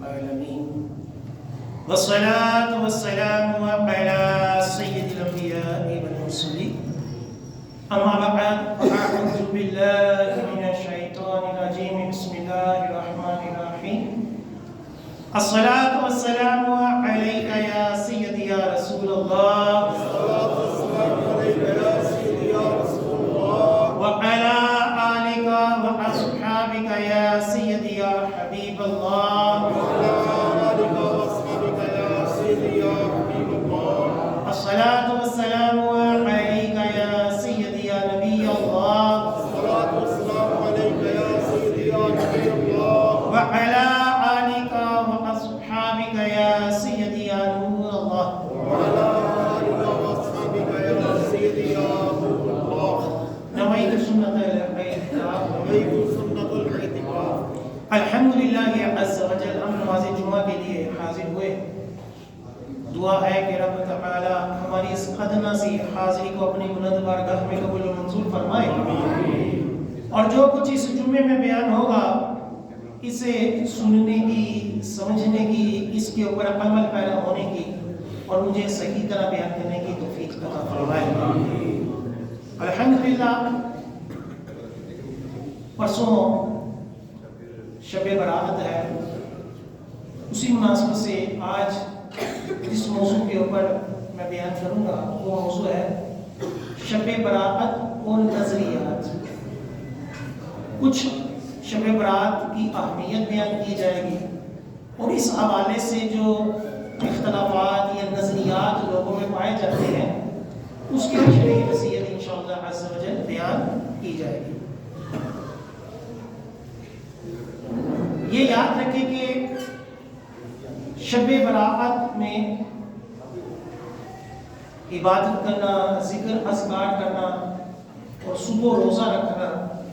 العالمين والصلاة والسلام على سيد الأنبياء والمرسلين أما بعد فأعوذ بالله من الشيطان الرجيم بسم الله الرحمن الرحيم الصلاة والسلام عليك يا سيدي يا رسول الله وعلى آلك وأصحابك يا سيدي يا حبيب الله الصلاة والسلام عليك يا سيدي يا نبي الله وعلى آلك وأصحابك يا سيدي يا نور الله نويت سنة الاعتكاف الحمدللہ عز وجل ہم نماز جمعہ کے لیے حاضر ہوئے. دعا ہے کہ رب تعالی ہماری اس ادنا سی حاضری کو اپنی بلند بارگاہ میں قبول و منظور فرمائے اور جو کچھ اس جمعے میں بیان ہوگا اسے سننے کی، سمجھنے کی، اس کے اوپر عمل پیرا ہونے کی اور مجھے صحیح طرح بیان کرنے کی توفیق عطا فرمائے. الحمدللہ پرسوں شب برات ہے، اسی مناسبت سے آج جس موضوع کے اوپر میں بیان کروں گا وہ موضوع ہے شب برات اور نظریات. کچھ شب برات کی اہمیت بیان کی جائے گی اور اس حوالے سے جو اختلافات یا نظریات لوگوں میں پائے جاتے ہیں اس کی شرعی نصیحت انشاءاللہ عز و جل بیان کی جائے گی. یہ یاد رکھیں کہ شب برات میں عبادت کرنا، ذکر اذکار کرنا اور صبح روزہ رکھنا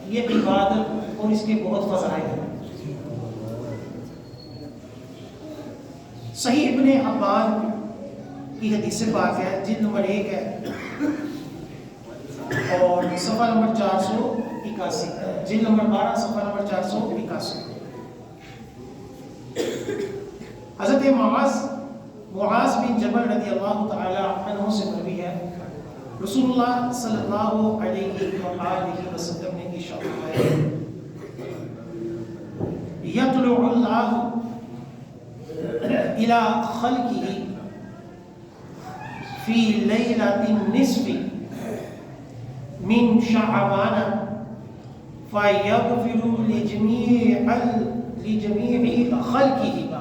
یہ عبادت اور اس کے بہت فضائل ہیں. صحیح ابن حبان کی حدیث پاک ہے، جلد نمبر 1 ہے اور صفحہ نمبر 481، جلد نمبر 12 صفحہ نمبر 481. حضرت معاذ بن جبل رضی اللہ تعالی عنہ سے مروی ہے، رسول اللہ صلی اللہ علیہ وآلہ وسلم نے ارشاد فرمایا یطلع اللہ الی خلقہ فی لیلۃ النصف من شعبان فیغفر لجمیع خلقہ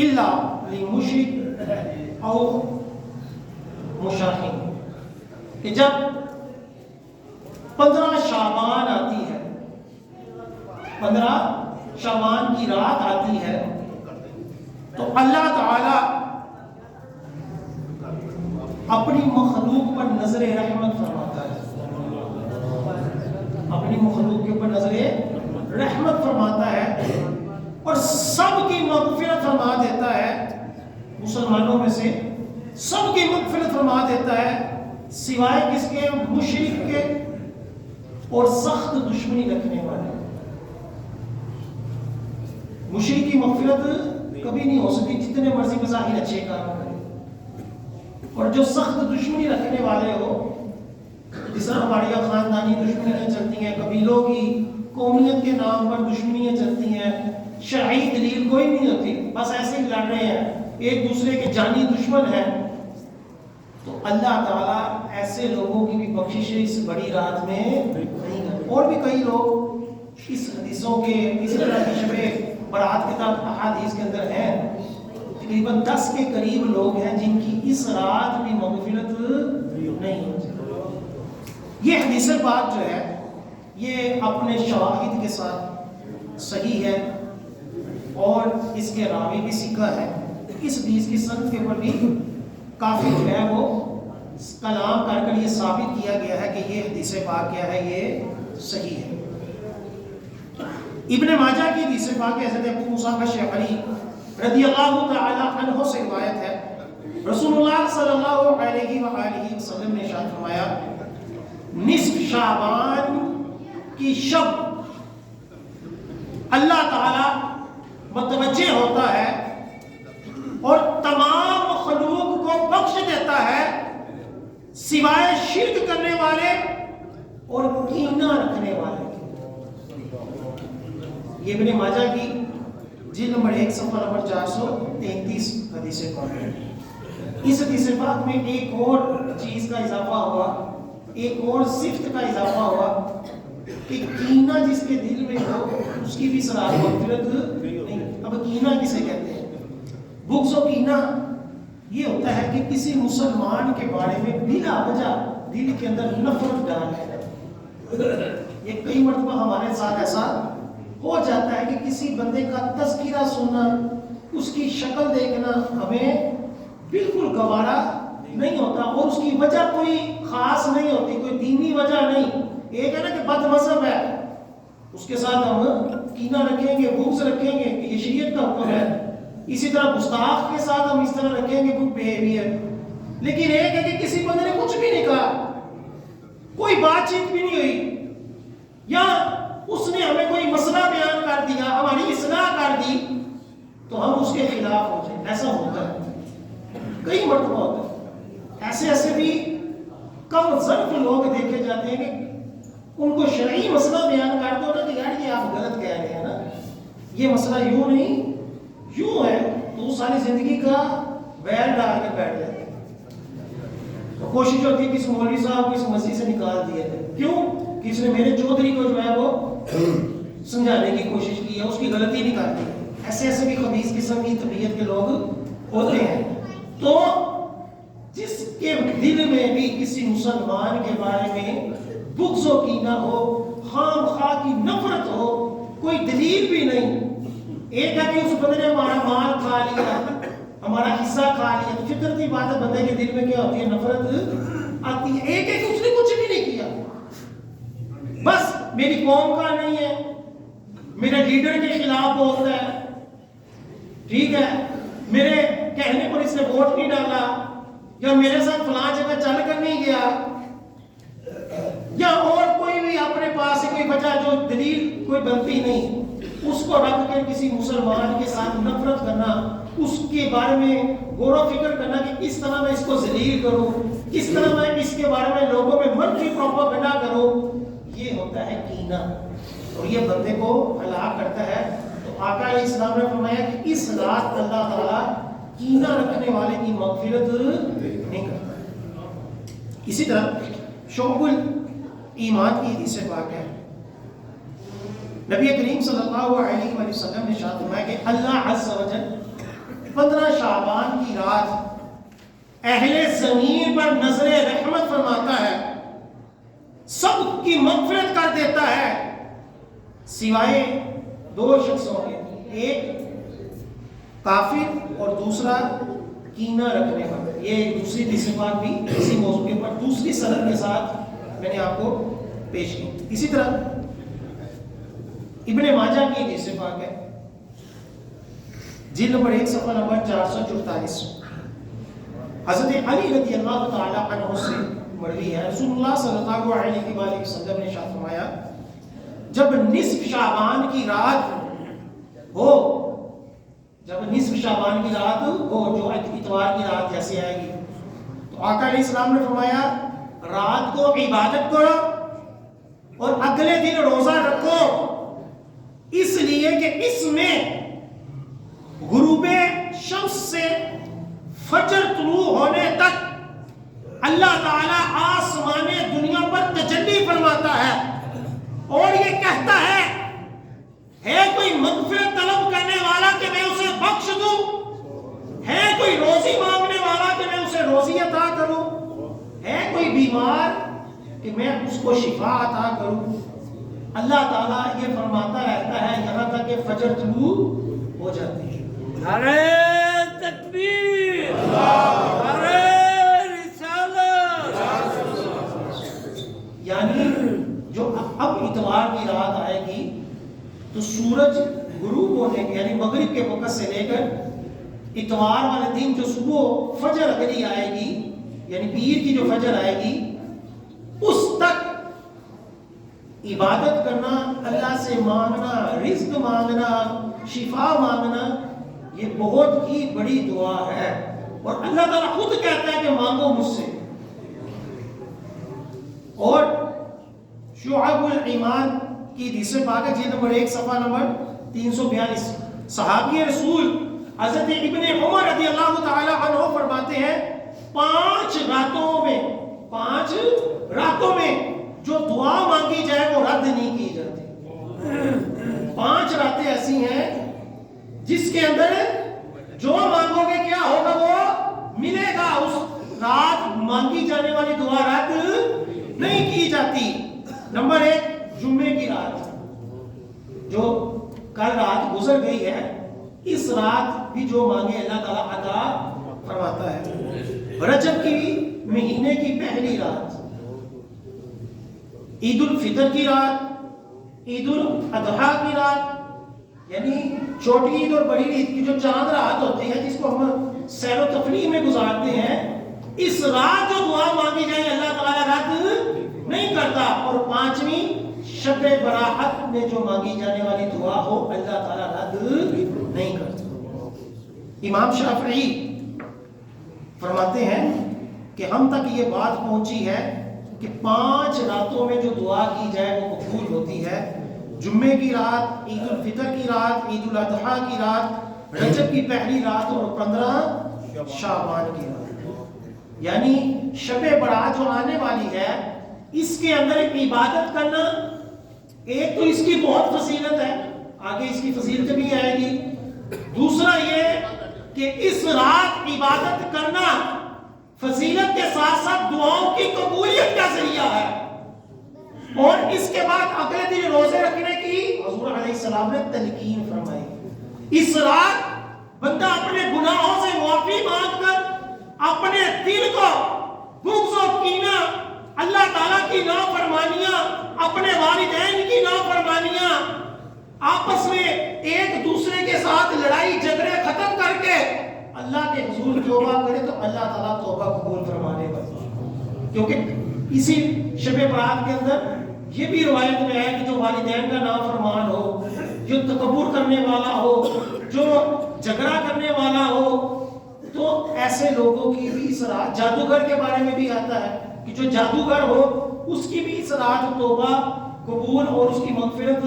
الا لمشرک او مشاہد. کہ جب 15 شعبان آتی ہے، 15 شعبان کی رات آتی ہے تو اللہ تعالی اپنی مخلوق پر نظر رحمت فرماتا ہے، اپنی مخلوق کے اوپر نظر رحمت فرماتا ہے اور سب کی مغفرت فرما دیتا ہے. مسلمانوں میں سے سب کی مغفرت فرما دیتا ہے سوائے کس کے؟ مشرک کے اور سخت دشمنی رکھنے والے. مشرک کی مغفرت کبھی نہیں ہو سکتی جتنے مرضی بظاہر اچھے کام کرے، اور جو سخت دشمنی رکھنے والے ہو، جس طرح ہمارے یہاں خاندانی دشمنیاں چلتی ہیں، قبیلوں کی قومیت کے نام پر دشمنیاں چلتی ہیں، شرعی دلیل کوئی نہیں ہوتی، بس ایسے ہی لڑ رہے ہیں، ایک دوسرے کے جانی دشمن ہیں، تو اللہ تعالیٰ ایسے لوگوں کی بھی بخشش اس بڑی رات میں نہیں کرتے. اور بھی کئی لوگ اس حدیثوں کے اس طرح کی شب برات کتاب احادیث کے اندر ہیں، تقریباً 10 کے قریب لوگ ہیں جن کی اس رات بھی مغفرت نہیں ہوتی. یہ حدیث پاک جو ہے یہ اپنے شواہد کے ساتھ صحیح ہے اور اس کے راوی بھی ثقہ ہے. اس حدیث کی سند کے اوپر بھی کافی جو ہے وہ کلام کر کر یہ ثابت کیا گیا ہے کہ یہ حدیث پاک کیا ہے، یہ صحیح ہے. ابن ماجہ کی حدیث پاک حضرت ابو موسیٰ اشعری رضی اللہ تعالی عنہ سے روایت ہے، رسول اللہ صلی اللہ علیہ وآلہ وسلم نے ارشاد فرمایا نصف شعبان کی شب اللہ تعالی متوجہ ہوتا ہے اور تمام مخلوق کو بخش دیتا ہے سوائے شرک کرنے والے اور کینہ رکھنے والے. یہ ابن ماجہ کی جلد نمبر 1 صفحہ نمبر 433 حدیث پاک ہے. اس حدیث پاک میں ایک اور چیز کا اضافہ ہوا, ایک اور صفت کا اضافہ ہوا کہ کینہ جس کے دل میں ہو اس کی بھی صلاح مغفرت نہیں. اب کینہ کسے کہتے ہیں؟ بغض و کینہ یہ ہوتا ہے کہ کسی مسلمان کے بارے میں بلا وجہ دل کے اندر نفرت ڈال ہے. یہ کئی مرتبہ ہمارے ساتھ ایسا ہو جاتا ہے کہ کسی بندے کا تذکرہ سننا, اس کی شکل دیکھنا ہمیں بالکل گوارا نہیں ہوتا, اور اس کی وجہ کوئی خاص نہیں ہوتی, کوئی دینی وجہ نہیں. ایک ہے نا کہ بد مذہب ہے, اس کے ساتھ ہم کینہ رکھیں گے, بغض رکھیں گے کہ یہ شریعت کا حکم ہے. اسی طرح گستاخ کے ساتھ ہم اس طرح رکھیں گے گڈ بیہیویئر. لیکن ایک ہے کہ کسی بندے نے کچھ بھی نہیں کہا, کوئی بات چیت بھی نہیں ہوئی, یا اس نے ہمیں کوئی مسئلہ بیان کر دیا, ہماری اصلاح کر دی, تو ہم اس کے خلاف ہو جائیں. ایسا ہوتا ہے, کئی مرتبہ ہوتا ہے. ایسے بھی کم ظرف لوگ دیکھے جاتے ہیں کہ ان کو شرعی مسئلہ بیان کر دو نا کہ یار یہ آپ غلط کہہ رہے ہیں نا, یہ مسئلہ یوں نہیں یوں ہے, تو وہ ساری زندگی کا ویل ڈال کے بیٹھ جاتے ہیں. تو کوشش ہوتی ہے کہ اس مولوی صاحب کو اس مسجد سے نکال دیا جائے. کیوں کہ اس نے میرے چودھری کو جو ہے وہ سمجھانے کی کوشش کی ہے, اس کی غلطی نکال دی. ایسے بھی خبیث قسم کی طبیعت کے لوگ ہوتے ہیں. تو جس کے دل میں بھی کسی مسلمان کے بارے میں بغض و کینہ ہو, خام خواہ کی نفرت ہو, کوئی دلیل بھی نہیں. ایک ہے کہ اس بندے نے ہمارا مال کھا لیا, ہمارا حصہ کھا لیا, تو فطرتی بات ہے بندے کے دل میں کیا ہوتی ہے, نفرت آتی ہے. ایک ہے کہ اس نے کچھ بھی نہیں کیا, بس میری قوم کا نہیں ہے, میرے لیڈر کے خلاف بولتا ہے, ٹھیک ہے, میرے کہنے پر اس نے ووٹ نہیں ڈالا, یا میرے ساتھ فلاں جگہ چل کر نہیں گیا, یا اور کوئی بھی اپنے پاس کوئی وجہ جو دلیل کوئی بنتی نہیں, اس کو رکھ کے کسی مسلمان کے ساتھ نفرت کرنا, اس کے بارے میں غور و فکر کرنا کہ کس طرح میں اس کو ذلیل کروں, کس طرح میں اس کے بارے میں لوگوں میں منفی پروپیگنڈا کروں, یہ ہوتا ہے کینہ, اور یہ بندے کو ہلاک کرتا ہے. تو آقا علیہ السلام نے فرمایا کہ اس رات اللہ تعالیٰ کینہ رکھنے والے کی مغفرت نہیں کرتا. اسی طرح شعب الایمان کی حدیث پاک ہے, نبی کریم صلی اللہ علیہ وآلہ وسلم نے ارشاد فرمایا کہ اللہ عز و جل 15 شعبان کی رات اہل زمین پر نظر رحمت فرماتا ہے, سب کی مغفرت کر دیتا ہے سوائے 2 شخصوں کے, ایک کافر اور دوسرا کینہ رکھنے والا. یہ دوسری حدیث پاک بھی اسی موضوع کے اوپر دوسری سند کے ساتھ میں نے آپ کو پیش کی. اسی طرح ابن ماجہ کی حدیث پاک ہے, جلد نمبر 1 صفحہ نمبر 444, حضرت علی رضی اللہ تعالی عنہ سے مروی ہے, رسول اللہ صلی اللہ علیہ وآلہ وسلم نے ارشاد فرمایا جب نصف شعبان کی رات ہو, جب نصف شعبان کی رات ہو جو اتوار کی رات جیسے آئے گی, تو آقا علیہ السلام نے فرمایا رات کو عبادت کرو اور اگلے دن روزہ رکھو, اس لیے کہ اس میں غروب شمس سے فجر طلوع ہونے تک اللہ تعالیٰ آسمان دنیا پر تجلی فرماتا ہے, اور یہ کہتا ہے کوئی مغفرت طلب کرنے والا کہ میں اسے بخش دوں, ہے کوئی روزی مانگنے والا کہ میں اسے روزی عطا کروں, ہے کوئی بیمار کہ میں اس کو شفا عطا کروں. اللہ تعالیٰ یہ فرماتا رہتا ہے یہاں تک کہ فجر طلوع ہو جاتی ہے. نعرہ تکبیر, نعرہ رسالت. یعنی جو اب اتوار کی رات آئے گی تو سورج غروب ہونے کے یعنی مغرب کے وقت سے لے کر اتوار والے دن جو صبح فجر اگلی آئے گی یعنی پیر کی جو فجر آئے گی اس تک عبادت کرنا, اللہ سے مانگنا, رزق مانگنا, شفا مانگنا یہ بہت ہی بڑی دعا ہے، اور اللہ تعالیٰ خود کہتا ہے کہ مانگو مجھ سے۔ اور شعب الایمان کی حدیث پاک ہے، جلد نمبر 1 صفحہ نمبر 342، صحابی رسول حضرت ابن عمر رضی اللہ تعالی عنہ فرماتے ہیں 5 راتوں میں جو دعا مانگی جائے وہ رد نہیں کی جاتی۔ 5 راتیں ایسی ہیں جس کے اندر جو مانگو گے کیا ہوگا وہ ملے گا، اس رات مانگی جانے والی دعا رد نہیں کی جاتی۔ نمبر 1 جمعے کی رات، جو کل رات گزر گئی ہے، اس رات بھی جو مانگے اللہ تعالیٰ عطا فرماتا ہے۔ رجب کی مہینے کی پہلی رات، عید الفطر کی رات، عید الاضحیٰ کی رات، یعنی چھوٹی عید اور بڑی عید کی جو چاند رات ہوتی ہے جس کو ہم سیر و تفریح میں گزارتے ہیں، اس رات جو دعا مانگی جائے اللہ تعالیٰ رد نہیں کرتا۔ اور 5ویں شب براءت میں جو مانگی جانے والی دعا ہو اللہ تعالیٰ رد نہیں کرتا۔ امام شافعی فرماتے ہیں کہ ہم تک یہ بات پہنچی ہے کہ 5 راتوں میں جو دعا کی جائے وہ قبول ہوتی ہے۔ جمعے کی رات، عید الفطر کی رات، عید الاضحیٰ کی رات، رجب کی پہلی رات اور 15 شعبان کی رات، یعنی شب برات جو آنے والی ہے اس کے اندر ایک عبادت کرنا، ایک تو اس کی بہت فضیلت ہے، آگے اس کی فضیلت بھی آئے گی۔ دوسرا یہ کہ اس رات عبادت کرنا فضیلت کے ساتھ ساتھ دعاؤں کی قبولیت کا ذریعہ ہے۔ اور اس کے بعد اگلے دن روزے رکھنے کی حضور علیہ السلام نے تلقین فرمائی۔ اس رات بندہ اپنے گناہوں سے معافی مانگ کر اپنے دل کو بغض و کینہ، اللہ تعالیٰ کی نافرمانیاں، اپنے والدین کی نافرمانیاں، آپس میں ایک دوسرے کے ساتھ لڑائی جھگڑے ختم کر کے اللہ کے حضور توبہ کرے تو اللہ تعالیٰ توبہ قبول فرمانے والا۔ کیونکہ اسی شب برات کے اندر یہ بھی روایت میں ہے کہ جو والدین کا نافرمان ہو، جو تکبر کرنے والا ہو، جو جھگڑا کرنے والا ہو، تو ایسے لوگوں کی بھی اس رات، جادوگر کے بارے میں بھی آتا ہے کہ جو جادوگر ہو اس کی بھی اس رات توبہ قبول اور اس کی مغفرت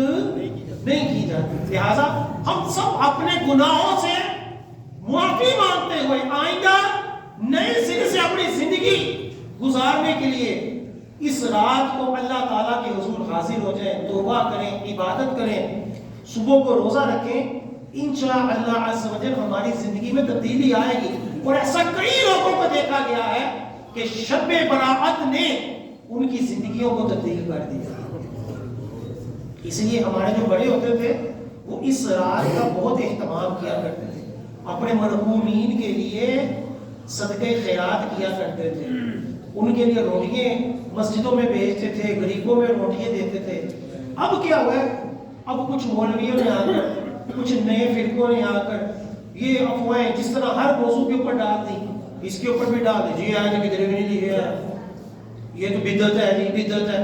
نہیں کی جاتی۔ لہذا ہم سب اپنے گناہوں سے معافی مانگتے ہوئے آئندہ نئے سرے سے اپنی زندگی گزارنے کے لیے اس رات کو اللہ تعالیٰ کے حضور حاضر ہو جائیں، توبہ کریں، عبادت کریں، صبح کو روزہ رکھیں، انشاءاللہ عز و جل ہماری زندگی میں تبدیلی آئے گی۔ اور ایسا کئی لوگوں کو دیکھا گیا ہے کہ شب براءت نے ان کی زندگیوں کو تبدیل کر دیا۔ اس لیے ہمارے جو بڑے ہوتے تھے وہ اس رات کا بہت اہتمام کیا کرتے تھے، اپنے مرحومین کے لیے صدقہ خیرات کیا کرتے تھے، ان کے لیے روٹیاں مسجدوں میں بھیجتے تھے، غریبوں میں روٹیاں دیتے تھے۔ اب کیا ہوا ہے؟ اب کچھ مولویوں نے آ کر، کچھ نئے فرقوں نے آ کر یہ افواہیں جس طرح ہر موضوع کے اوپر ڈال دی، اس کے اوپر بھی ڈال دی، جی آج کدھر بھی نہیں لکھا ہے، یہ تو بدعت ہے، جی بدعت ہے۔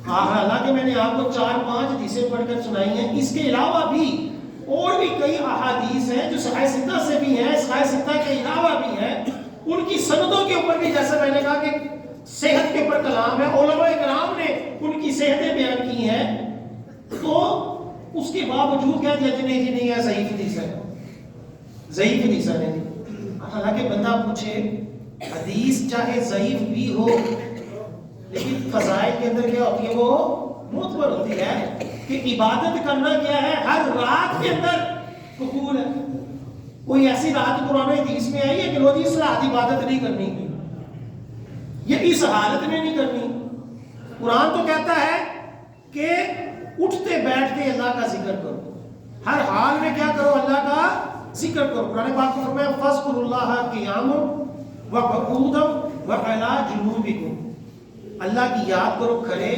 حالانکہ میں نے آپ کو 4-5 حدیثیں پڑھ کر سنائی ہیں، اس کے علاوہ بھی اور بھی کئی احادیث ہیں جو صحیح ستہ سے بھی ہیں، صحیح ستہ کے علاوہ بھی ہیں، ان کی سندوں کے اوپر بھی، جیسا میں نے کہا کہ صحت کے اوپر کلام ہے، علماء کرام نے ان کی صحتیں بیان کی ہیں، تو اس کے باوجود کیا جی نہیں ہے، ضعیف حدیث ہے، ضعیف حدیث ہے۔ حالانکہ بندہ پوچھے حدیث چاہے ضعیف بھی ہو لیکن فضائل کے اندر کیا ہوتی ہے، وہ معتبر ہوتی ہے کہ عبادت کرنا کیا ہے، ہر رات کے اندر قبول ہے۔ کوئی ایسی رات قرآن حدیث میں آئی ہے کہ لوگ اس رات عبادت نہیں کرنی، یہ اس حالت میں نہیں کرنی۔ قرآن تو کہتا ہے کہ اٹھتے بیٹھتے اللہ کا ذکر کرو، ہر حال میں کیا کرو، اللہ کا ذکر کرو۔ قرآن پاک میں فرمایا فاذکروا اللہ قیاما وقعودا وعلی جنوبکم، اللہ کی یاد کرو کھڑے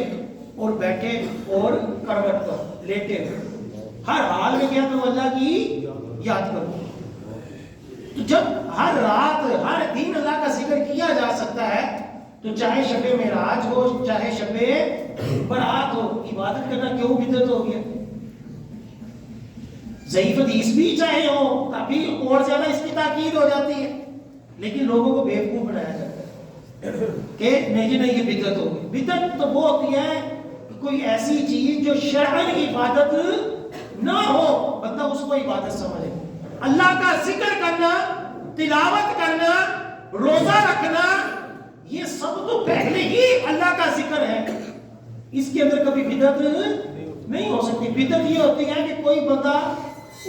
اور بیٹھے اور کروٹ پر لیٹے ہوئے، ہر حال میں کیا کرو، اللہ کی یاد کرو۔ تو جب ہر رات ہر دن اللہ کا ذکر کیا جا سکتا ہے تو چاہے شب معراج ہو چاہے شب برات ہو، عبادت کرنا کیوں بدعت ہو گیا؟ ضعیف حدیث بھی چاہے ہو تبھی اور زیادہ اس کی تاکید ہو جاتی ہے، لیکن لوگوں کو بیوقوف بنایا جاتا ہے کہ نہیں جی نہیں یہ بدعت ہوگی۔ بدعت تو وہ ہوتی ہے کہ کوئی ایسی چیز جو شرعاً عبادت نہ ہو، بندہ اس کو عبادت سمجھے۔ اللہ کا ذکر کرنا، تلاوت کرنا، روزہ رکھنا، یہ سب تو پہلے ہی اللہ کا ذکر ہے، اس کے اندر کبھی بدعت نہیں ہو سکتی۔ بدعت یہ ہوتی ہے کہ کوئی بندہ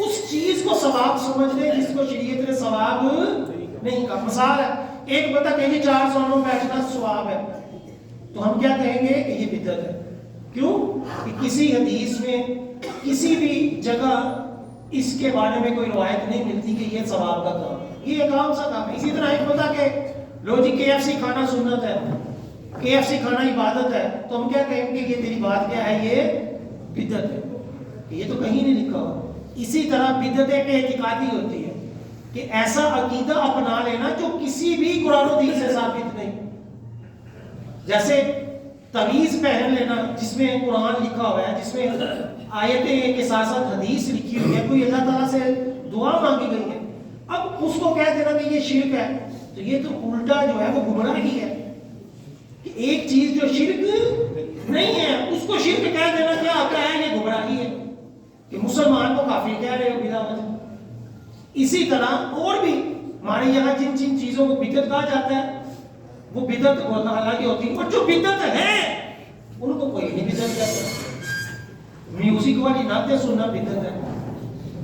اس چیز کو ثواب سمجھ لے جس کو شریعت نے ثواب نہیں کہا۔ مثال ہے، ایک بندہ کہیں 4 سالوں میں بیٹھنا ثواب ہے، تو ہم کیا کہیں گے کہ یہ بدعت ہے۔ کیوں؟ کہ کسی حدیث میں کسی بھی جگہ اس کے بارے میں کوئی روایت نہیں ملتی کہ یہ ثواب کا کام ہے، یہ ایک عام سا کام ہے۔ اسی طرح ایک بندہ کہ لو جی KFC کھانا سنت ہے، KFC کھانا عبادت ہے، تو ہم کیا کہیں گے کہ یہ تیری بات کیا ہے، یہ بدعت ہے، کہ یہ تو کہیں نہیں لکھا ہوا۔ اسی طرح بدعت اعتقادی ہوتی ہے کہ ایسا عقیدہ اپنا لینا جو کسی بھی قرآن و حدیث سے ثابت نہیں، جیسے تعویذ پہن لینا جس میں قرآن لکھا ہوا ہے، جس میں آیتیں کے ساتھ ساتھ حدیث لکھی ہوئی ہے، کوئی اللہ تعالیٰ سے دعا مانگی گئی ہے، اب اس کو کہہ دینا کہ یہ شرک ہے، تو یہ تو الٹا جو ہے وہ گمراہی ہے۔ کہ ایک چیز جو شرک نہیں ہے اس کو شرک کہہ دینا کیا ہوتا ہے، یہ گمراہی ہے، کہ مسلمان کو کافر کہہ رہے ہو بلا وجہ۔ اسی طرح اور بھی ہمارے یہاں جن جن چیزوں کو بدعت کہا جاتا ہے وہ بدعت حالانکہ ہوتی ہے، اور جو بدعت ہے ان کو کوئی نہیں بدعت کہتا۔ میوزک والی نعتیں سننا بدعت ہے،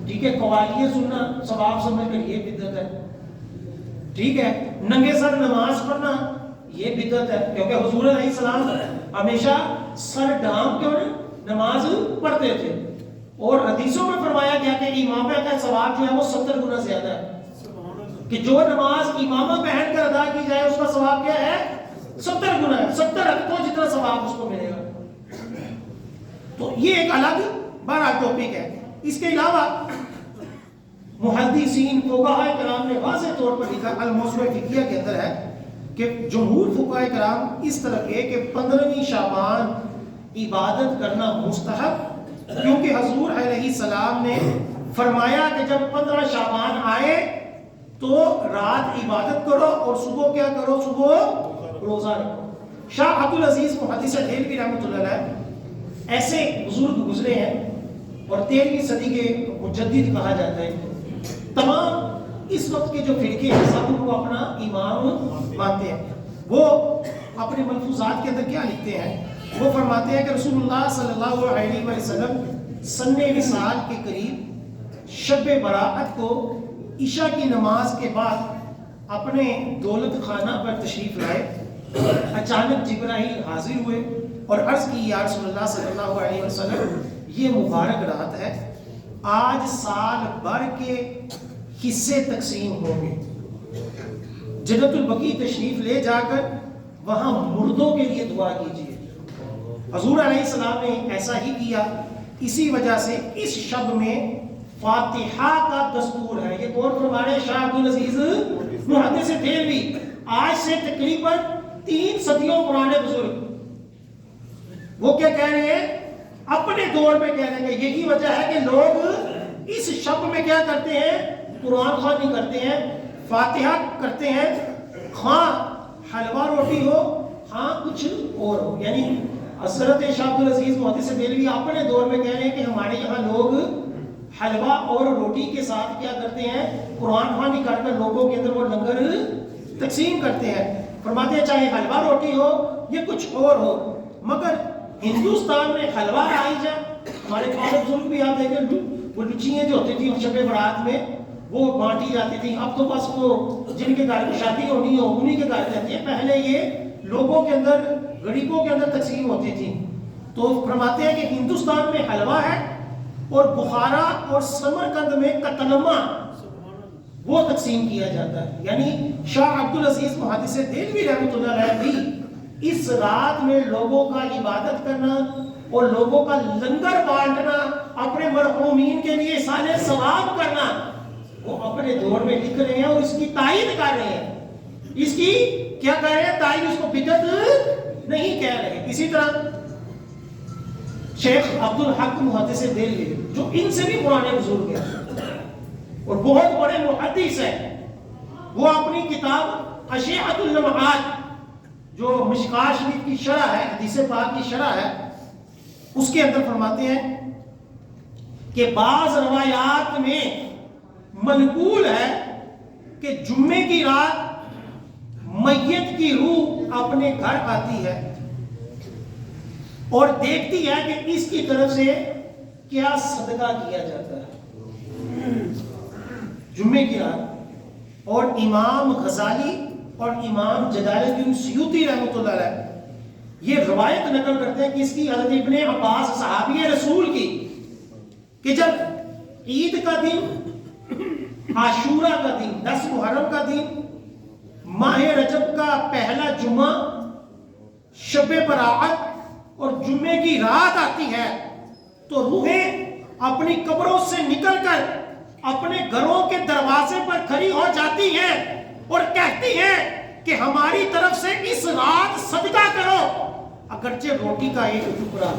ٹھیک ہے، قوالیاں سننا ثواب سمجھ کر یہ بدعت ہے، ٹھیک ہے، ننگے سر نماز پڑھنا یہ بدعت ہے، کیونکہ حضور علیہ السلام ہمیشہ سر ڈھانپ کر نماز پڑھتے تھے، اور حدیثوں میں فرمایا گیا کہ امامہ کا ثواب جو ہے وہ 70 گنا زیادہ ہے، کہ جو نماز امامہ پہن کر ادا کی جائے اس کا ثواب کیا ہے، 70 گنا ہے، 70 رکعتوں جتنا ثواب اس کو ملے گا۔ تو یہ ایک الگ بڑا ٹاپک ہے۔ اس کے علاوہ محدثین فقہاء کرام نے واضح طور پر لکھا، الموسوعۃ فقہیہ کے اندر ہے کہ جمہور فقہاء کرام اس طرح کے کہ 15ویں شعبان عبادت کرنا مستحب، کیونکہ حضور علیہ السلام نے فرمایا کہ جب 15 شعبان آئے تو رات عبادت کرو اور صبح کیا کرو، صبح روزہ رکھو۔ شاہ عبد العزیز محدث دہلوی رحمۃ اللہ علیہ ایسے بزرگ گزرے ہیں اور 13ویں صدی کے مجدد کہا جاتا ہے۔ تمام اس وقت کے جو فرقے ہیں سب کو اپنا امام مانتے ہیں۔ وہ اپنے ملفوظات کے اندر کیا لکھتے ہیں، وہ فرماتے ہیں کہ رسول اللہ صلی اللہ علیہ وسلم سن وصال کے قریب شب براءت کو عشاء کی نماز کے بعد اپنے دولت خانہ پر تشریف لائے۔ اچانک جبرائیل حاضر ہوئے اور عرض کی، یا رسول اللہ صلی اللہ علیہ وسلم یہ مبارک رات ہے، آج سال بھر کے حصے تقسیم ہوں گے، جنت البقیع تشریف لے جا کر وہاں مردوں کے لیے دعا کیجیے۔ حضور علیہ السلام نے ایسا ہی کیا، اسی وجہ سے اس شب میں فاتحہ کا دستور ہے۔ یہ غور فرمائے شاہ عبد العزیز محدث دہلوی، آج سے تقریباً 3 صدیوں پرانے بزرگ، وہ کیا کہہ رہے ہیں، اپنے دور میں کہہ رہے ہیں کہ یہی وجہ ہے کہ لوگ اس شب میں کیا کرتے ہیں، قرآن خوانی کرتے ہیں، فاتحہ کرتے ہیں، خواہ حلوہ روٹی ہو خواہ کچھ اور ہو۔ یعنی حضرت شاہ عبد العزیز محدث دہلوی اپنے دور میں کہہ رہے ہیں کہ ہمارے یہاں لوگ حلوہ اور روٹی کے ساتھ کیا کرتے ہیں، قرآن خوانی کر کر لوگوں کے اندر وہ لنگر تقسیم کرتے ہیں۔ فرماتے ہیں چاہے حلوہ روٹی ہو یا کچھ اور ہو، مگر ہندوستان میں حلوہ رائج ہے۔ ہمارے پہلے بزرگ بھی آپ دیکھیں، وہ لچیاں جو ہوتی تھیں شب برات میں وہ بانٹی جاتی تھی، اب تو بس وہ جن کے گھر میں شادی ہونی ہو انہی کے گھر جاتی ہے، پہلے یہ لوگوں کے اندر، غریبوں کے اندر تقسیم ہوتی تھی۔ تو فرماتے ہیں کہ ہندوستان میں حلوہ ہے اور بخارا اور سمرقند میں قتلمہ وہ تقسیم کیا جاتا ہے۔ یعنی شاہ عبد العزیز محدث دہلوی رحمۃ اللہ علیہ بھی اس رات میں لوگوں کا عبادت کرنا اور لوگوں کا لنگر بانٹنا، اپنے مرحومین کے لیے سالے ثواب کرنا، وہ اپنے دور میں لکھ رہے ہیں اور اس کی تائید کر رہے ہیں۔ اس کی کیا کہہ رہے ہیں، تائید، اس کو بدعت نہیں کہہ رہے۔ اسی طرح شیخ عبد الحق محدث دہلوی جو ان سے بھی پرانے بزرگ ہیں اور بہت بڑے محدث ہیں، وہ اپنی کتاب اشیعۃ اللمعات جو مشکاہ شریف کی شرح ہے، حدیث پاک کی شرح ہے، اس کے اندر فرماتے ہیں کہ بعض روایات میں منقول ہے کہ جمعے کی رات میت کی روح اپنے گھر آتی ہے اور دیکھتی ہے کہ اس کی طرف سے کیا صدقہ کیا جاتا ہے جمعے کی رات۔ اور امام غزالی اور امام جلال الدین سیوطی رحمۃ اللہ علیہ یہ روایت نقل کرتے ہیں کہ اس کی حضرت ابن عباس صحابی رسول کی کہ جب عید کا دن، عاشورہ کا دن، 10 محرم کا دن، ماہ رجب کا پہلا جمعہ، شب برات اور جمعے کی رات آتی ہے تو روحیں اپنی قبروں سے نکل کر اپنے گھروں کے دروازے پر کھڑی ہو جاتی ہیں اور کہتی ہیں کہ ہماری طرف سے اس رات صدقہ کرو، اگرچہ روٹی کا ایک ٹکڑا،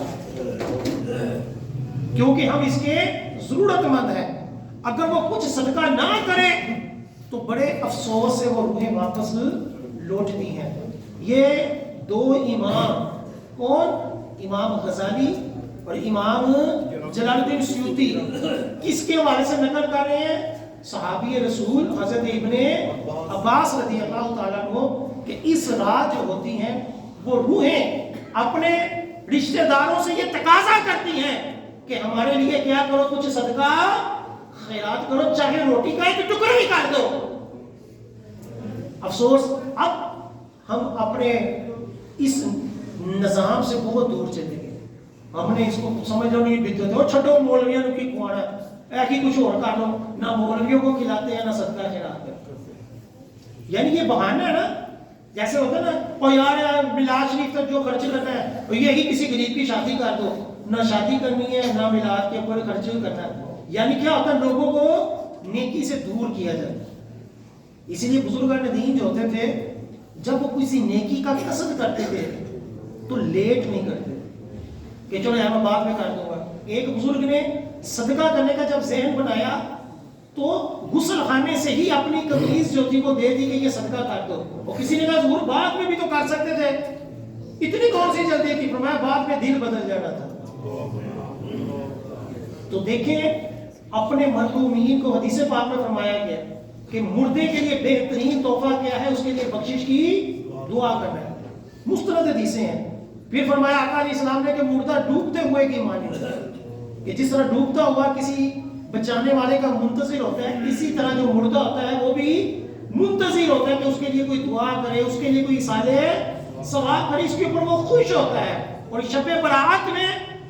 کیونکہ ہم اس کے ضرورت مند ہیں۔ اگر وہ کچھ صدقہ نہ کرے تو بڑے افسوس سے وہ روحیں واپس لوٹتی ہیں۔ یہ دو امام، کون؟ امام غزالی اور امام جلال الدین سیوطی، کس کے حوالے سے نقل کر رہے ہیں؟ صحابی رسول حضرت ابن عباس رضی اللہ تعالیٰ عنہ کہ اس رات جو ہوتی ہیں وہ روحیں اپنے رشتہ داروں سے یہ تقاضا کرتی ہیں کہ ہمارے لیے کیا کرو، کچھ صدقہ خیرات کرو، چاہے روٹی کا ایک ٹکڑا ہی کاٹ دو۔ افسوس اب ہم اپنے اس نظام سے بہت دور چلے گئے، ہم نے اس کو سمجھ لو نہیں بدعت ہے، چھٹو مولویوں نے کی کھوانا ہے، ایک ہی کچھ اور کر لو، نہ مولویوں کو کھلاتے ہیں نہ صدقہ خیرات کرتے ہیں۔ یعنی یہ بہانہ ہے نا، جیسے ہوتا ہے نا، اور یار میلاد شریف تک جو خرچ کرنا ہے اور یہی کسی غریب کی شادی کر دو، نہ شادی کرنی ہے نہ میلاد کے اوپر خرچ کرنا ہے۔ یعنی کیا ہوتا ہے، لوگوں کو نیکی سے دور کیا جاتا ہے۔ اسی لیے بزرگان دین جو ہوتے تھے جب وہ کسی نیکی کا قصد کرتے تھے تو لیٹ نہیں کرتے کہ چلو میں بعد میں کر دوں گا۔ ایک بزرگ نے صدقہ کرنے کا جب ذہن بنایا تو غسل خانے سے ہی اپنی قمیض جو تھی وہ دے دی کہ یہ صدقہ کر دو، اور کسی نے کہا حضور بعد میں بھی تو کر سکتے تھے، اتنی کون سی جلدی تھی؟ فرمایا بعد میں دل بدل جانا تھا۔ تو دیکھیں اپنے مرحومین کو حدیث پاک میں فرمایا گیا کہ مردے کے لیے بہترین تحفہ کیا ہے؟ اس کے لیے بخشش کی دعا کرنا ہے۔ مستند حدیثیں ہیں۔ پھر فرمایا آقا علیہ السلام نے کہ مردہ ڈوبتے ہوئے کی مانند ہے، کہ جس طرح ڈوبتا ہوا کسی بچانے والے کا منتظر ہوتا ہے، اسی طرح جو مردہ ہوتا ہے وہ بھی منتظر ہوتا ہے کہ اس کے لیے کوئی دعا کرے، اس کے لیے کوئی اصالے ثواب کرے، اس کے اوپر وہ خوش ہوتا ہے۔ اور شب برات میں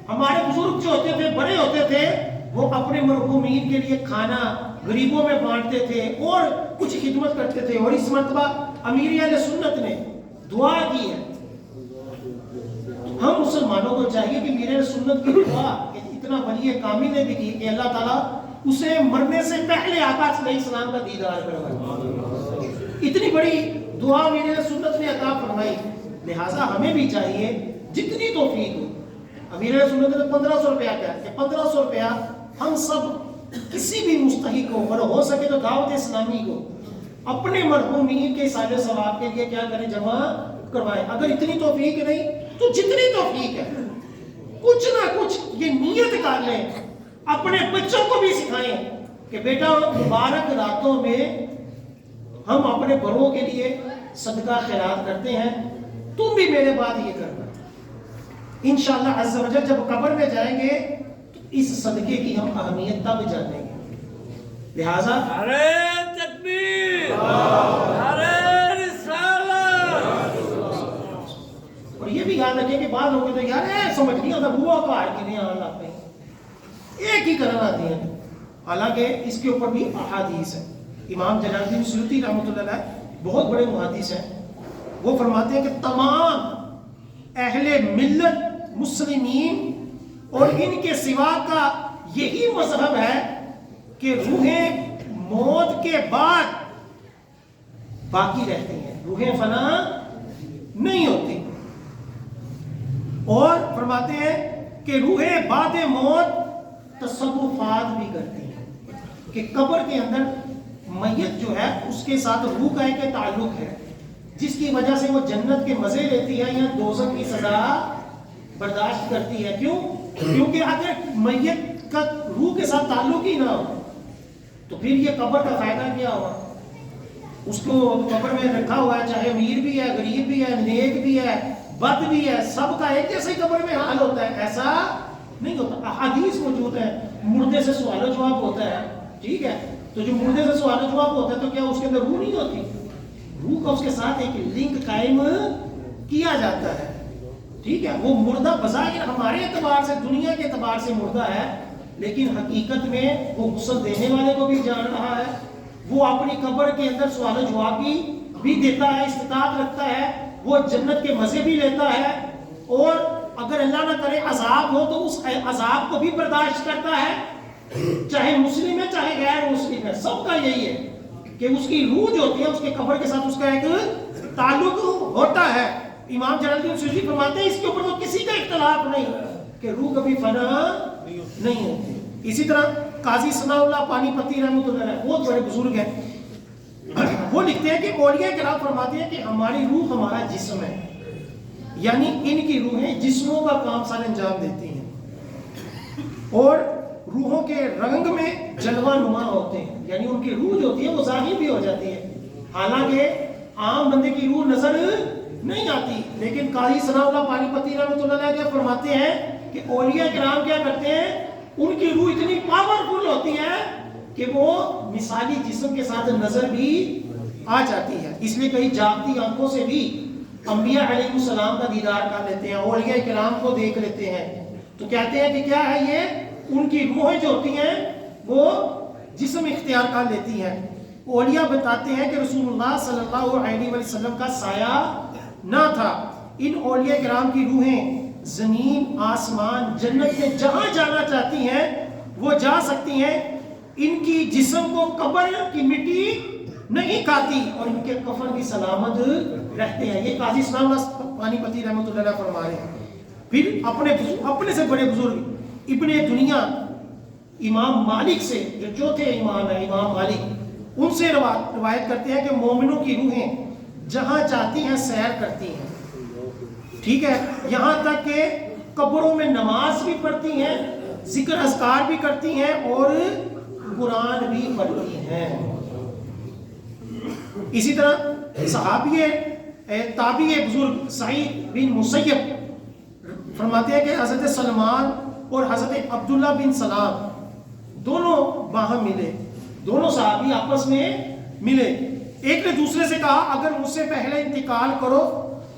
ہمارے بزرگ جو ہوتے تھے، بڑے ہوتے تھے، وہ اپنے مرحومین کے لیے کھانا غریبوں میں بانٹتے تھے اور کچھ خدمت کرتے تھے۔ اور اس مرتبہ امیر اہل سنت نے دعا کی ہے۔ ہم مسلمانوں کو چاہیے کہ امیر اہل سنت کی دعا اتنا ولی کامل نے بھی کی کہ اللہ تعالیٰ اسے مرنے سے پہلے آقا علیہ السلام کا دیدار کروائے۔ اتنی بڑی دعا امیر اہل سنت نے عطا فرمائی، لہٰذا ہمیں بھی چاہیے جتنی توفیق ہو۔ امیر اہل سنت نے 1500 روپیہ کیا کہ 1500 روپیہ ہم سب کسی بھی مستحق کو، اگر ہو سکے تو دعوت اسلامی کو اپنے مرحومین کے سال ثواب کے لیے کیا کریں، جمع کروائیں۔ اگر اتنی توفیق نہیں تو جتنی توفیق ہے کچھ نہ کچھ یہ نیت کر لیں، اپنے بچوں کو بھی سکھائیں کہ بیٹا مبارک راتوں میں ہم اپنے بڑوں کے لیے صدقہ خیرات کرتے ہیں، تم بھی میرے بعد یہ کرنا۔ انشاءاللہ عز و جل جب قبر میں جائیں گے تو اس صدقے کی ہم اہمیت تب جانیں گے۔ لہٰذا نعرہ تکبیر، نعرہ رسالت۔ اور یہ بھی یاد رکھیں کہ بعض لوگ تو یار سمجھ نہیں آتا بوا کا آئے کہ نہیں آن لاتے ہیں، ایک ہی کرنا آتی ہیں، حالانکہ اس کے اوپر بھی احادیث ہے۔ امام جلال الدین سیوطی رحمۃ اللہ علیہ بہت بڑے محدث ہیں، وہ فرماتے ہیں کہ تمام اہل ملت مسلمین اور ان کے سوا کا یہی مذہب ہے کہ روحیں موت کے بعد باقی رہتی ہیں، روحیں فنا نہیں ہوتی۔ اور فرماتے ہیں کہ روحیں بعد موت تصوفات بھی کرتی ہیں کہ قبر کے اندر میت جو ہے اس کے ساتھ روح کا ایک تعلق ہے جس کی وجہ سے وہ جنت کے مزے لیتی ہے یا دوزخ کی سزا برداشت کرتی ہے. کیوں؟ کیونکہ اگر میت کا روح کے ساتھ تعلق ہی نہ ہو تو پھر یہ قبر کا فائدہ کیا ہوا. اس کو قبر میں رکھا ہوا ہے، چاہے امیر بھی ہے، غریب بھی ہے، نیک بھی ہے، بد بھی ہے، سب کا ایک جیسے ہی قبر میں حال ہوتا ہے. ایسا نہیں ہوتا. احادیث موجود ہے، مردے سے سوال و جواب ہوتا ہے. ٹھیک ہے، تو جو مردے سے سوال و جواب ہوتا ہے تو کیا اس کے اندر روح نہیں ہوتی؟ روح کا اس کے ساتھ ایک لنک قائم کیا جاتا ہے. ٹھیک ہے، وہ مردہ بظاہر ہمارے اعتبار سے، دنیا کے اعتبار سے مردہ ہے، لیکن حقیقت میں وہ غسل دینے والے کو بھی جان رہا ہے، وہ اپنی قبر کے اندر سوال و جواب بھی دیتا ہے، استطاعت رکھتا ہے، وہ جنت کے مزے بھی لیتا ہے، اور اگر اللہ نہ کرے عذاب ہو تو اس عذاب کو بھی برداشت کرتا ہے، چاہے مسلم ہے چاہے غیر مسلم ہے. سب کا یہی ہے کہ اس کی روح جو ہوتی ہے اس کے قبر کے ساتھ اس کا ایک تعلق ہوتا ہے. امام جلال الدین سیوطی فرماتے ہیں اس کے اوپر تو کسی کا اختلاف نہیں کہ روح کبھی فنا نہیں ہوتی. اسی طرح قاضی ثناء اللہ پانی پتی رحمۃ اللہ علیہ بہت بڑے بزرگ ہیں، وہ لکھتے ہیں کہ اولیاء کرام فرماتے ہیں کہ ہماری روح ہمارا جسم ہے، یعنی ان کی روحیں جسموں کا کام سارے انجام دیتی ہیں، اور روحوں کے رنگ میں جلوہ نما ہوتے ہیں، یعنی ان کی روح جو ہوتی ہے وہ ظاہر بھی ہو جاتی ہے، حالانکہ عام بندے کی روح نظر نہیں آتی. لیکن قاضی ثناء اللہ پانی پتی رحمۃ اللہ علیہ فرماتے ہیں کہ اولیاء کرام کیا کرتے ہیں، ان کی روح اتنی پاورفل ہوتی ہے کہ وہ مثالی جسم کے ساتھ نظر بھی آ جاتی ہے. اس لیے کئی جاگتی آنکھوں سے بھی انبیاء علیہ السلام کا دیدار کر لیتے ہیں، اولیاء کرام کو دیکھ لیتے ہیں. تو کہتے ہیں کہ کیا ہے یہ، ان کی روحیں جو ہوتی ہیں وہ جسم اختیار کر لیتی ہیں. اولیاء بتاتے ہیں کہ رسول اللہ صلی اللہ علیہ وسلم کا سایہ نہ تھا. ان اولیاء کرام کی روحیں زمین، آسمان، جنت میں جہاں جانا چاہتی ہیں وہ جا سکتی ہیں. ان کی جسم کو قبر کی مٹی نہیں کھاتی اور ان کے کفن بھی سلامت رہتے ہیں. یہ قاضی ثناء اللہ پانی پتی رحمۃ اللہ علیہ فرما رہے ہیں. پھر اپنے سے بڑے بزرگ ابن دنیا امام مالک سے، جو چوتھے امام ہیں امام مالک، ان سے روایت کرتے ہیں کہ مومنوں کی روحیں جہاں چاہتی ہیں سیر کرتی ہیں. ٹھیک ہے، یہاں تک کہ قبروں میں نماز بھی پڑھتی ہیں، ذکر اذکار بھی کرتی ہیں اور قرآن بھی پڑھتی ہیں. اسی طرح صحابی تابعی بزرگ سعید بن مسیب فرماتے ہیں کہ حضرت سلمان اور حضرت عبداللہ بن سلام دونوں باہم ملے، دونوں صحابی آپس میں ملے. ایک نے دوسرے سے کہا اگر مجھ سے پہلے انتقال کرو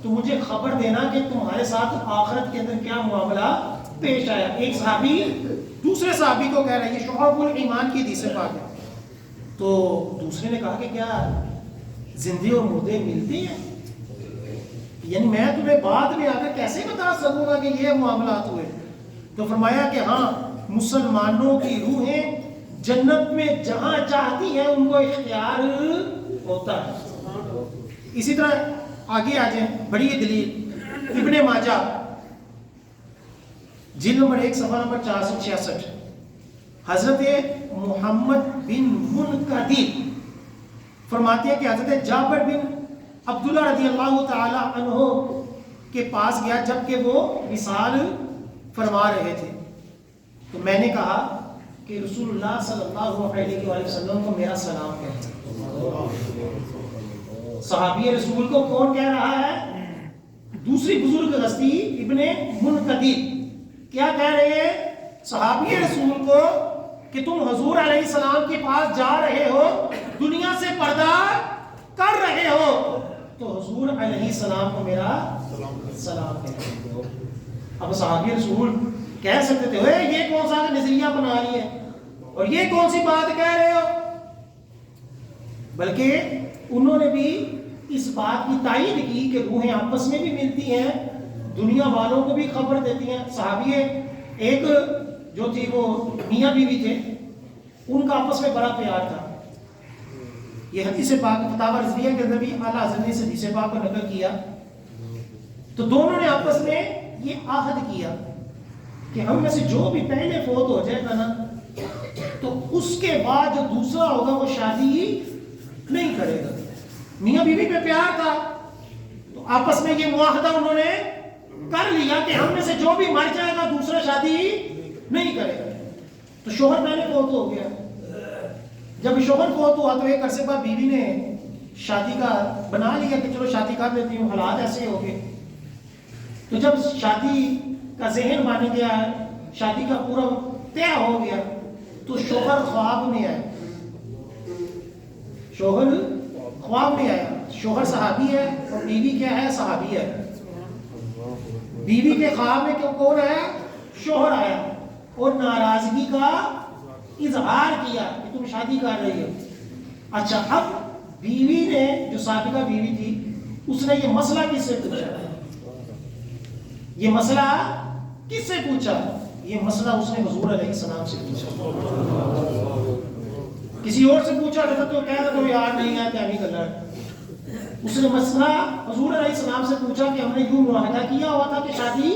تو مجھے خبر دینا کہ تمہارے ساتھ آخرت کے اندر کیا معاملہ پیش آیا. ایک صحابی دوسرے صحابی کو کہہ رہا ہے، یہ شعب الایمان کی حدیث پاک ہے. تو دوسرے نے کہا کہ کیا زندے اور مردے ملتے ہیں؟ یعنی میں تمہیں بعد میں آ کر کیسے بتا سکوں گا کہ یہ معاملات ہوئے؟ تو فرمایا کہ ہاں، مسلمانوں کی روحیں جنت میں جہاں چاہتی ہیں ان کو اختیار ہوتا ہے. اسی طرح آگے آ جائیں، بڑی دلیل ابن ماجہ جلد نمبر 1 صفحہ نمبر 466، حضرت محمد بن منقدر فرماتے ہیں کہ حضرت جابر بن عبداللہ رضی اللہ تعالی عنہ کے پاس گیا جبکہ وہ وصال فرما رہے تھے. تو میں نے کہا کہ رسول اللہ صلی اللہ علیہ وآلہ وسلم کو میرا سلام کہتے ہیں. صحابی رسول کو کون کہہ رہا ہے؟ دوسری بزرگ ہستی ابن منقدر کیا کہہ رہے ہیں صحابی رسول کو کہ تم حضور علیہ السلام کے پاس جا رہے ہو، دنیا سے پردہ کر رہے ہو، تو حضور علیہ السلام کو میرا سلام کہتے ہو. اب صحابی رسول کہہ سکتے تھے یہ کون سا نظریہ بنا رہی ہے اور یہ کون سی بات کہہ رہے ہو، بلکہ انہوں نے بھی اس بات کی تائید کی کہ روحیں آپس میں بھی ملتی ہیں، دنیا والوں کو بھی خبر دیتی ہیں. صحابی ایک جو تھی وہ میاں بیوی تھے، ان کا آپس میں بڑا پیار تھا. یہ حدیث پاک فتاوی رضویہ کے اندر بھی اعلیٰ حضرت نے حدیث پاک کو نقل کیا. تو دونوں نے آپس میں یہ عہد کیا کہ ہم میں سے جو بھی پہلے فوت ہو جائے گا نا تو اس کے بعد جو دوسرا ہوگا وہ شادی نہیں کرے گا. میاں بیوی پہ پیار تھا تو آپس میں یہ معاہدہ انہوں نے کر لیا کہ ہم میں سے جو بھی مر جائے گا دوسرا شادی نہیں کرے گا. تو شوہر پہلے فوت ہو گیا. جب شوہر فوت ہوا تو ایک عرصے بعد بیوی نے شادی کا بنا لیا کہ چلو شادی کر لیتی ہوں, حالات ایسے ہو گئے. تو جب شادی کا ذہن بن گیا, شادی کا پورا طے ہو گیا, تو شوہر خواب میں آیا. شوہر خواب میں آیا. شوہر صحابی ہے اور بیوی کیا ہے, صحابی ہے. بیوی کے خواب میں کون آیا؟ شوہر آیا اور ناراضگی کا اظہار کیا کہ تم شادی کر رہی ہو. اچھا, اب بیوی نے, جو سابقہ بیوی تھی, اس نے یہ مسئلہ کس سے پوچھا؟ یہ مسئلہ کس سے پوچھا؟ یہ مسئلہ اس نے حضور علیہ السلام سے پوچھا. کسی اور سے پوچھا تو کہہ دو یار نہیں ہے کیا نہیں کرنا. اس نے مسئلہ حضور علیہ السلام سے پوچھا کہ ہم نے یوں معاہدہ کیا ہوا تھا کہ شادی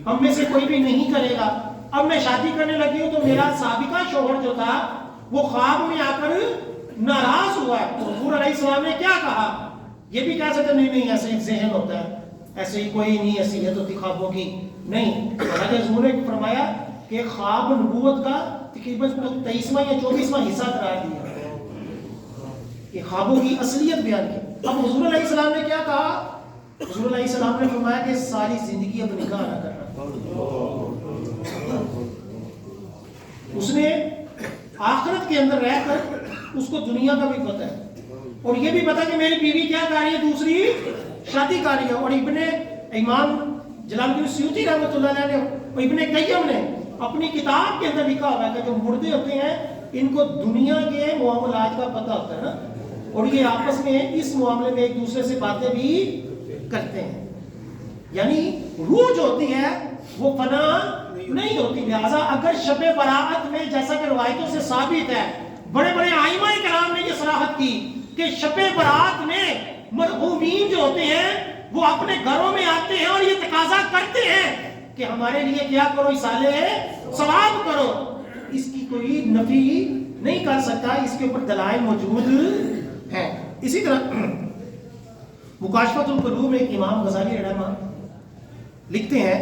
ہم میں سے کوئی بھی نہیں کرے گا. اب میں شادی کرنے لگی ہوں تو میرا سابقہ شوہر جو تھا وہ خواب میں آ کر ناراض ہوا ہے. تو حضور علیہ السلام نے کیا کہا؟ یہ بھی کہہ سکتے نہیں ایسے ایک ذہن ہوتا ہے, ایسے ہی کوئی نہیں, ایسی ہے تو خوابوں کی نہیں. حضرت حضور نے فرمایا کہ خواب نبوت کا تقریباً 23واں یا 24واں حصہ قرار دیا کہ خوابوں کی اصلیت بیان کی. اب حضور علیہ السلام نے کیا کہا؟ حضور علیہ السلام نے فرمایا کہ ساری زندگی اب نکاح نہ کرنا. اس نے آخرت کے اندر رہ کر اس کو دنیا کا بھی پتہ ہے اور یہ بھی پتہ کہ میری بیوی کیا کر رہی ہے, دوسری شادی کر رہی ہے. اور ابن امام جلال الدین سیوطی رحمۃ اللہ علیہ نے, ابن قیم نے اپنی کتاب کے اندر لکھا ہوا ہے کہ جو مردے ہوتے ہیں ان کو دنیا کے معاملات کا پتہ ہوتا ہے نا, اور یہ آپس میں اس معاملے میں ایک دوسرے سے باتیں بھی کرتے ہیں. یعنی روح جو ہوتی ہے وہ فنا نہیں ہوتی. لہذا اگر شب برات میں, جیسا کہ روایتوں سے ثابت ہے, بڑے بڑے ائمہ کرام نے یہ صراحت کی کہ شب برات میں مرحومین جو ہوتے ہیں وہ اپنے گھروں میں آتے ہیں اور یہ تقاضا کرتے ہیں کہ ہمارے لیے کیا کرو, اصالے ثواب کرو. اس کی کوئی نفی نہیں کر سکتا, اس کے اوپر دلائل موجود ہیں. اسی طرح مکاشفۃ القلوب میں امام غزالی رحمہ لکھتے ہیں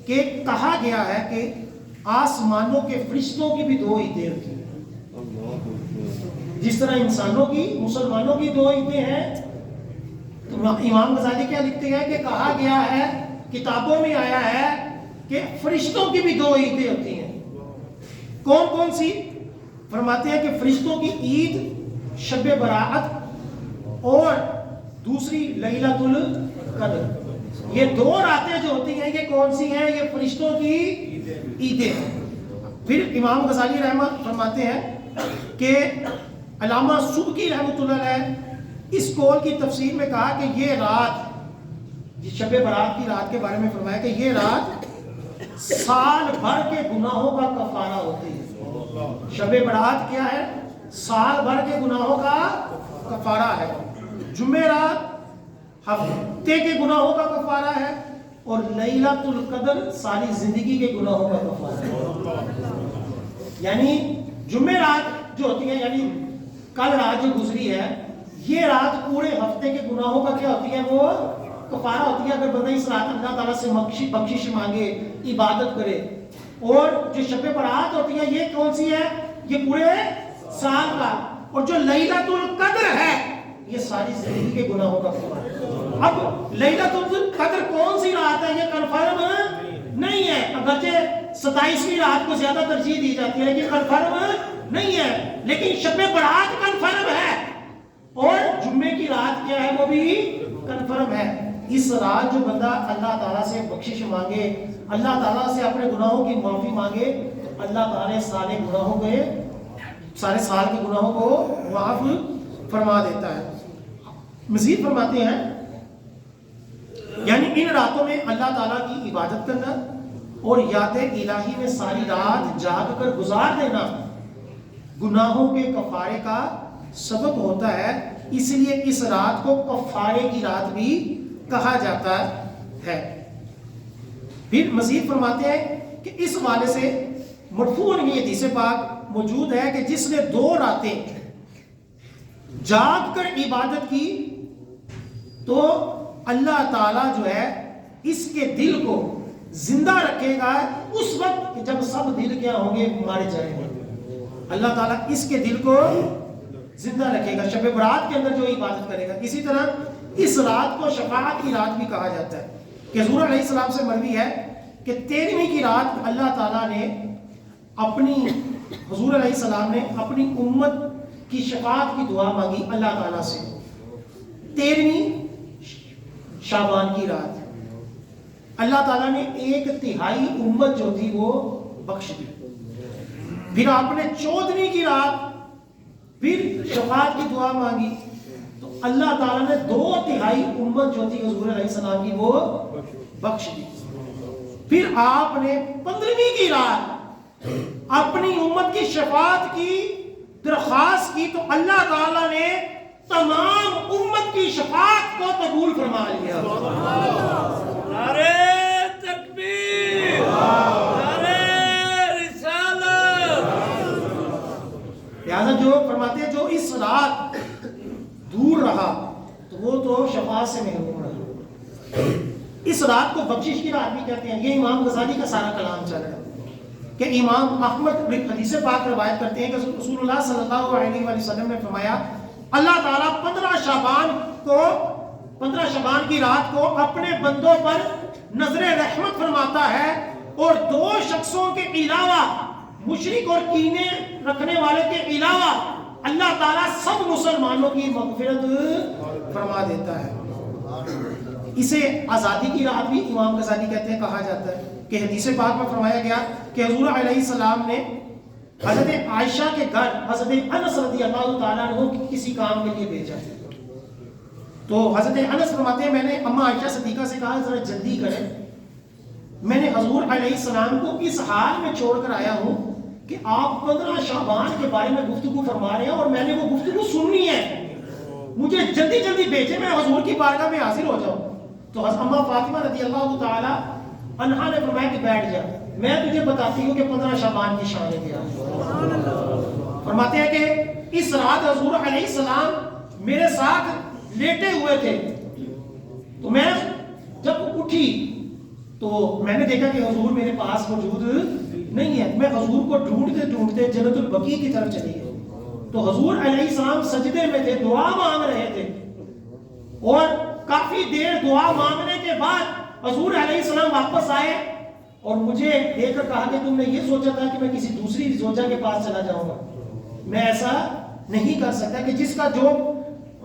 کہ کہا گیا ہے کہ آسمانوں کے فرشتوں کی بھی 2 عیدیں ہوتی ہیں. جس طرح انسانوں کی, مسلمانوں کی 2 عیدیں ہیں, تو امام غزالی کیا لکھتے ہیں کہ کہا گیا ہے, کتابوں میں آیا ہے کہ فرشتوں کی بھی 2 عیدیں ہوتی ہیں. کون کون سی؟ فرماتے ہیں کہ فرشتوں کی عید شب برات اور دوسری لیلۃ القدر. یہ 2 راتیں جو ہوتی ہیں یہ کون سی ہیں؟ یہ فرشتوں کی عیدیں ہیں. پھر امام غزالی رحمۃ فرماتے ہیں کہ علامہ سبکی رحمۃ اللہ علیہ اس قول کی تفسیر میں کہا کہ یہ رات, یہ شب برات کی رات کے بارے میں فرمایا کہ یہ رات سال بھر کے گناہوں کا کفارہ ہوتی ہے. شب برات کیا ہے؟ سال بھر کے گناہوں کا کفارہ ہے. جمعرات ہفتے کے گناہوں کا کفارہ ہے اور لیلۃ القدر ساری زندگی کے گناہوں کا کفارہ ہے. یعنی جمعرات جو ہوتی ہے, یعنی کل رات جو گزری ہے, یہ رات پورے ہفتے کے گناہوں کا کیا ہوتی ہے؟ وہ کفارہ ہوتی ہے. اگر بندہ اس رات اللہ تعالیٰ سے بخشش مانگے, عبادت کرے. اور جو شب برات ہوتی ہے یہ کون سی ہے؟ یہ پورے سال کا. اور جو لیلۃ القدر ہے یہ ساری زندگی کے گناہوں کا کفارہ ہے. اب لیلۃ القدر کون سی رات ہے یہ کنفرم نہیں ہے, اگرچہ 27ویں رات کو زیادہ ترجیح دی جاتی ہے لیکن کنفرم نہیں ہے. لیکن شب برات کنفرم ہے اور جمعے کی رات کیا ہے وہ بھی کنفرم ہے. اس رات جو بندہ اللہ تعالیٰ سے بخشش مانگے, اللہ تعالیٰ سے اپنے گناہوں کی معافی مانگے, اللہ تعالیٰ سارے سال کے گناہوں کو معاف فرما دیتا ہے. مزید فرماتے ہیں یعنی ان راتوں میں اللہ تعالیٰ کی عبادت کرنا اور یاد الہی میں ساری رات جاگ کر گزار دینا گناہوں کے کفارے کا سبب ہوتا ہے. اس لیے اس رات کو کفارے کی رات بھی کہا جاتا ہے. پھر مزید فرماتے ہیں کہ اس حوالے سے مرفوعاً یہ حدیث پاک موجود ہے کہ جس نے 2 راتیں جاگ کر عبادت کی تو اللہ تعالیٰ جو ہے اس کے دل کو زندہ رکھے گا اس وقت جب سب دل کیا ہوں گے، مارے جائیں گے. اللہ تعالیٰ اس کے دل کو زندہ رکھے گا شب برات کے اندر جو عبادت کرے گا. اسی طرح اس رات کو شفاعت کی رات بھی کہا جاتا ہے کہ حضور علیہ السلام سے مروی ہے کہ 13ویں کی رات اللہ تعالیٰ نے حضور علیہ السلام نے اپنی امت کی شفاعت کی دعا مانگی اللہ تعالیٰ سے. 13ویں شعبان کی رات اللہ تعالیٰ نے 1/3 امت جو تھی وہ بخش دی. پھر آپ نے 14ویں کی رات پھر شفاعت کی دعا مانگی تو اللہ تعالیٰ نے 2/3 امت جو تھی حضور علیہ السلام کی وہ بخش دی. پھر آپ نے 15ویں کی رات اپنی امت کی شفاعت کی درخواست کی تو اللہ تعالیٰ نے تمام امت کی شفاعت کو قبول فرما لیا. نعرہ تکبیر، نعرہ رسالت. لہذا جو فرماتے ہیں جو اس رات دور رہا تو وہ تو شفاعت سے محروم رہا. اس رات کو بخشش کی رات بھی کہتے ہیں. یہ امام غزالی کا سارا کلام چل رہا ہے کہ امام احمد حدیث پاک روایت کرتے ہیں کہ رسول اللہ صلی اللہ علیہ وآلہ وسلم نے فرمایا اللہ تعالیٰ 15 شعبان کی رات کو اپنے بندوں پر نظر رحمت فرماتا ہے اور 2 شخصوں کے علاوہ، مشرک اور کینے رکھنے والے کے علاوہ، اللہ تعالیٰ سب مسلمانوں کی مغفرت فرما دیتا ہے. اسے آزادی کی رات بھی امام غزالی کہتے ہیں کہا جاتا ہے کہ حدیث پاک میں فرمایا گیا کہ حضور علیہ السلام نے حضرت عائشہ کے گھر حضرت انس رضی اللہ تعالیٰ عنہ کسی کام کے لیے بھیجا. تو حضرت انس فرماتے ہیں میں نے اماں عائشہ صدیقہ سے کہا ذرا جلدی کریں، میں نے حضور علیہ السلام کو اس حال میں چھوڑ کر آیا ہوں کہ آپ 15 شعبان کے بارے میں گفتگو فرما رہے ہیں اور میں نے وہ گفتگو سننی ہے، مجھے جلدی جلدی بھیجیں میں حضور کی بارگاہ میں حاضر ہو جاؤں. تو اماں فاطمہ رضی اللہ تعالی عنہا نے فرمایا کہ بیٹھ جا، میں تجھے بتاتی ہوں کہ 15 شعبان کی شان کیا. فرماتے ہیں کہ اس رات حضور علیہ السلام میرے ساتھ لیٹے ہوئے تھے تو میں جب اٹھی تو میں نے دیکھا کہ حضور میرے پاس موجود نہیں ہے. میں حضور کو ڈھونڈتے ڈھونڈتے جنت البقیع کی طرف چلی گئی تو حضور علیہ السلام سجدے میں تھے، دعا مانگ رہے تھے اور کافی دیر دعا مانگنے کے بعد حضور علیہ السلام واپس آئے اور مجھے دیکھ کر کہا کہ تم نے یہ سوچا تھا کہ میں کسی دوسری زوجہ کے پاس چلا جاؤں گا. میں ایسا نہیں کر سکتا کہ جس کا جو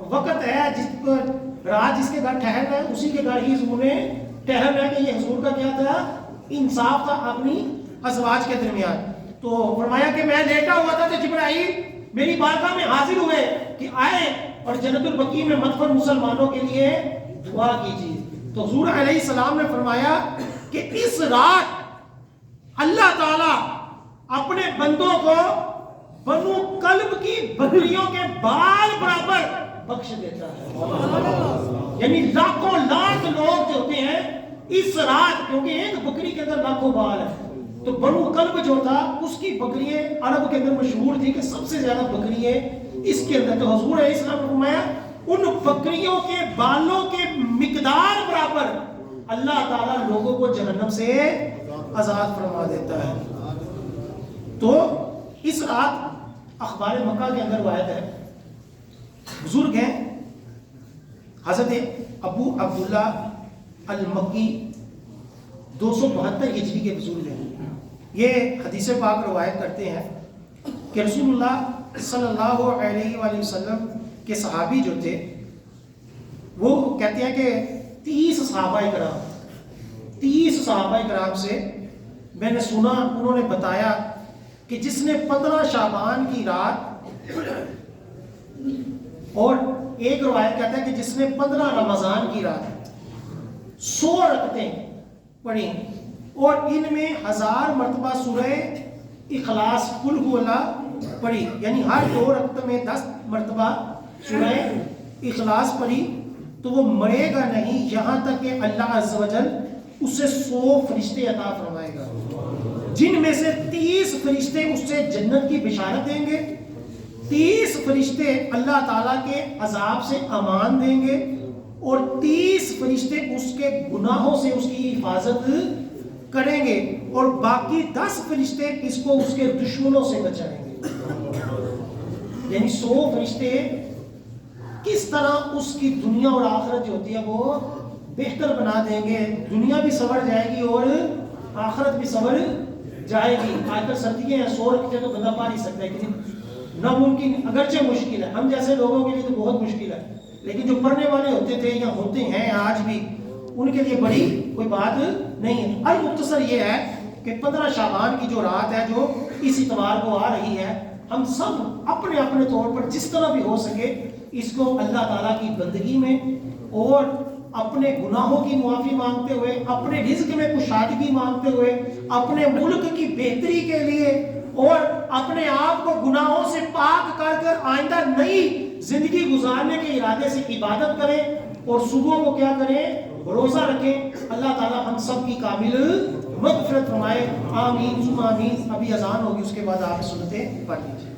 وقت ہے، رات جس کے گھر ٹھہرنا ہے اسی کے گھر ہی حضور نے ٹھہرنا ہے. کہ یہ حضور کا کیا تھا؟ انصاف تھا اپنی ازواج کے درمیان. تو فرمایا کہ میں لیٹا ہوا تھا تو جبرائیل میری بارگاہ میں حاضر ہوئے کہ آئے اور جنت البقیع میں مدفن مسلمانوں کے لیے دعا کیجیے. تو حضور علیہ السلام نے فرمایا کہ اس رات اللہ تعالیٰ اپنے بندوں کو بنو کلب کی بکریوں کے بال برابر بخش دیتا ہے. یعنی لاکھوں لاکھ لوگ جو ہوتے ہیں اس رات، کیونکہ ایک بکری کے اندر لاکھوں بال ہے، تو بنو کلب جو تھا اس کی بکریاں عرب کے اندر مشہور تھی کہ سب سے زیادہ بکریاں اس کے اندر. تو حضور علیہ السلام نے فرمایا ان بکریوں کے بالوں کے مقدار برابر اللہ تعالیٰ لوگوں کو جہنم سے آزاد فرما دیتا ہے. تو اس رات اخبار مکہ کے اندر روایت ہے، بزرگ ہیں حضرت ابو عبداللہ المکی 272 ہجری کے بزرگ ہیں. یہ حدیث پاک روایت کرتے ہیں کہ رسول اللہ صلی اللہ علیہ وآلہ وسلم کے صحابی جو تھے وہ کہتے ہیں کہ 30 صحابہ کرام سے میں نے سنا، انہوں نے بتایا کہ جس نے 15 شعبان کی رات، اور ایک روایت کہتا ہے کہ جس نے 15 رمضان کی رات 100 رکعتیں پڑھی اور ان میں 1000 مرتبہ سورہ اخلاص قل هو اللہ پڑھی، یعنی ہر 2 رکعت میں 10 مرتبہ سورہ اخلاص پڑھی، تو وہ مرے گا نہیں یہاں تک کہ اللہ عز و جل اسے 100 فرشتے عطا فرمائے گا. جن میں سے 30 فرشتے اس سے جنت کی بشارت دیں گے، 30 فرشتے اللہ تعالیٰ کے عذاب سے امان دیں گے، اور 30 فرشتے اس کے گناہوں سے اس کی حفاظت کریں گے، اور باقی 10 فرشتے اس کو اس کے دشمنوں سے بچائیں گے۔ یعنی 100 فرشتے کس طرح اس کی دنیا اور آخرت جو ہوتی ہے وہ بہتر بنا دیں گے، دنیا بھی سنور جائے گی اور آخرت بھی سنور جائے گی۔ آج کل سردیاں ہیں، 100 رکھتے تو بندہ پا نہیں سکتا ہے، کسی ناممکن، اگرچہ مشکل ہے، ہم جیسے لوگوں کے لیے تو بہت مشکل ہے، لیکن جو پڑھنے والے ہوتے تھے یا ہوتے ہیں آج بھی، ان کے لیے بڑی کوئی بات نہیں ہے۔ المختصر یہ ہے کہ 15 شعبان کی جو رات ہے جو اس اتوار کو آ رہی ہے، ہم سب اپنے اپنے طور پر جس طرح بھی ہو سکے اس کو اللہ تعالیٰ کی بندگی میں اور اپنے گناہوں کی معافی مانگتے ہوئے، اپنے رزق میں کشادگی مانگتے ہوئے، اپنے ملک کی بہتری کے لیے اور اپنے آپ کو گناہوں سے پاک کر کر آئندہ نئی زندگی گزارنے کے ارادے سے عبادت کریں، اور صبح کو کیا کریں؟ روزہ رکھیں۔ اللہ تعالیٰ ہم سب کی کامل مغفرت فرمائے، آمین ثم آمین۔ ابھی اذان ہوگی، اس کے بعد آپ سنتیں پڑھ لیجیے۔